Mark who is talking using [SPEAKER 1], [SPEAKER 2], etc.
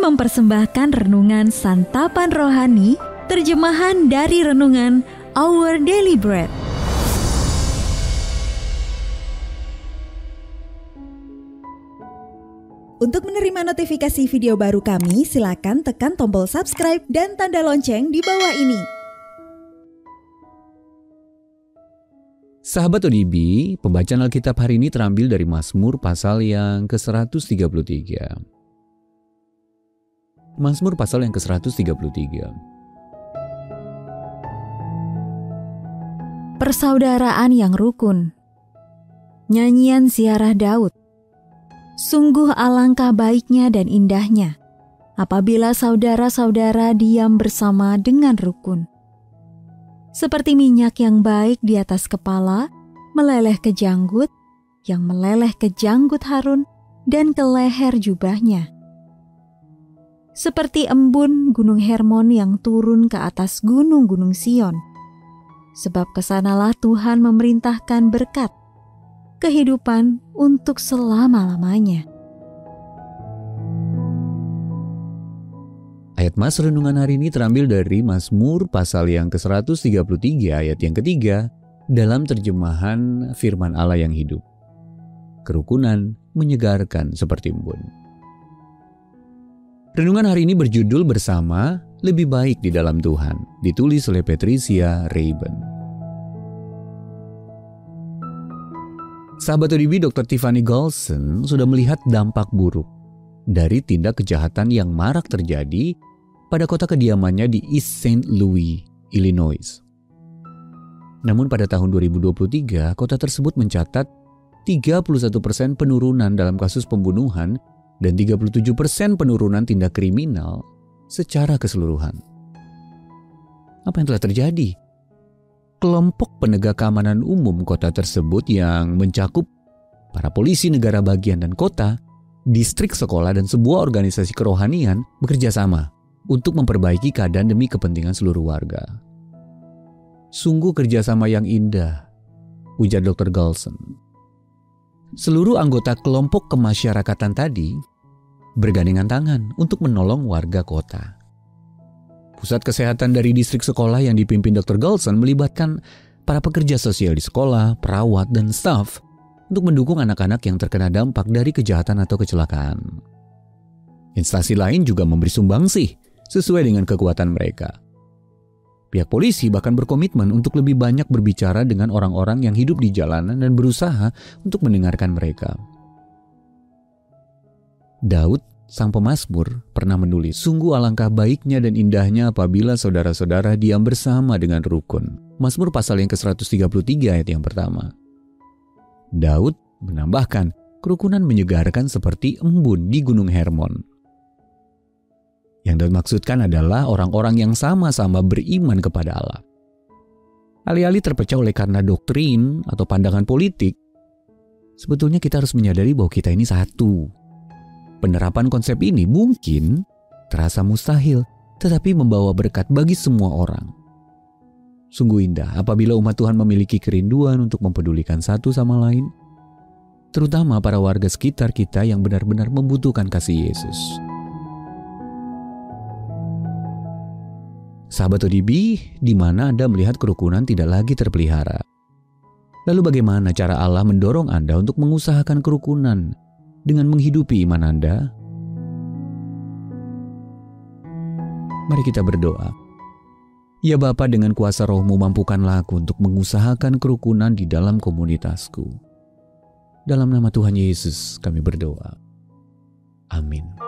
[SPEAKER 1] mempersembahkan renungan Santapan Rohani, terjemahan dari renungan Our Daily Bread.
[SPEAKER 2] Untuk menerima notifikasi video baru kami, silakan tekan tombol subscribe dan tanda lonceng di bawah ini.
[SPEAKER 3] Sahabat ODB, pembacaan Alkitab hari ini terambil dari Mazmur pasal yang ke-133. Mazmur pasal yang ke-133.
[SPEAKER 1] Persaudaraan yang rukun. Nyanyian ziarah Daud. Sungguh alangkah baiknya dan indahnya apabila saudara-saudara diam bersama dengan rukun. Seperti minyak yang baik di atas kepala, meleleh ke janggut, yang meleleh ke janggut Harun dan ke leher jubahnya. Seperti embun gunung Hermon yang turun ke atas gunung-gunung Sion. Sebab kesanalah Tuhan memerintahkan berkat, kehidupan untuk selama-lamanya.
[SPEAKER 3] Ayat Mas renungan hari ini terambil dari Mazmur pasal yang ke-133 ayat yang ketiga dalam terjemahan Firman Allah yang hidup. Kerukunan menyegarkan seperti embun. Renungan hari ini berjudul bersama Lebih Baik di Dalam Tuhan, ditulis oleh Patricia Rayben. Sahabat ODB, Dr. Tiffany Golson sudah melihat dampak buruk dari tindak kejahatan yang marak terjadi pada kota kediamannya di East St. Louis, Illinois. Namun pada tahun 2023, kota tersebut mencatat 31% penurunan dalam kasus pembunuhan dan 37% penurunan tindak kriminal secara keseluruhan. Apa yang telah terjadi? Kelompok penegak keamanan umum kota tersebut yang mencakup para polisi negara bagian dan kota, distrik sekolah dan sebuah organisasi kerohanian bekerja sama untuk memperbaiki keadaan demi kepentingan seluruh warga. Sungguh kerjasama yang indah, ujar Dr. Golson. Seluruh anggota kelompok kemasyarakatan tadi bergandengan tangan untuk menolong warga kota. Pusat kesehatan dari distrik sekolah yang dipimpin Dr. Golson melibatkan para pekerja sosial di sekolah, perawat, dan staf untuk mendukung anak-anak yang terkena dampak dari kejahatan atau kecelakaan. Instansi lain juga memberi sumbangsih sesuai dengan kekuatan mereka. Pihak polisi bahkan berkomitmen untuk lebih banyak berbicara dengan orang-orang yang hidup di jalanan dan berusaha untuk mendengarkan mereka. Daud, sang pemazmur, pernah menulis, "Sungguh alangkah baiknya dan indahnya apabila saudara-saudara diam bersama dengan rukun." Mazmur pasal yang ke-133 ayat yang pertama. Daud menambahkan, kerukunan menyegarkan seperti embun di gunung Hermon. Yang Daud maksudkan adalah orang-orang yang sama-sama beriman kepada Allah. Alih-alih terpecah oleh karena doktrin atau pandangan politik, sebetulnya kita harus menyadari bahwa kita ini satu. Penerapan konsep ini mungkin terasa mustahil, tetapi membawa berkat bagi semua orang. Sungguh indah apabila umat Tuhan memiliki kerinduan untuk mempedulikan satu sama lain, terutama para warga sekitar kita yang benar-benar membutuhkan kasih Yesus. Sahabat ODB, di mana Anda melihat kerukunan tidak lagi terpelihara? Lalu bagaimana cara Allah mendorong Anda untuk mengusahakan kerukunan dengan menghidupi iman Anda? Mari kita berdoa. Ya Bapa, dengan kuasa Roh-Mu mampukanlah aku untuk mengusahakan kerukunan di dalam komunitasku. Dalam nama Tuhan Yesus kami berdoa. Amin.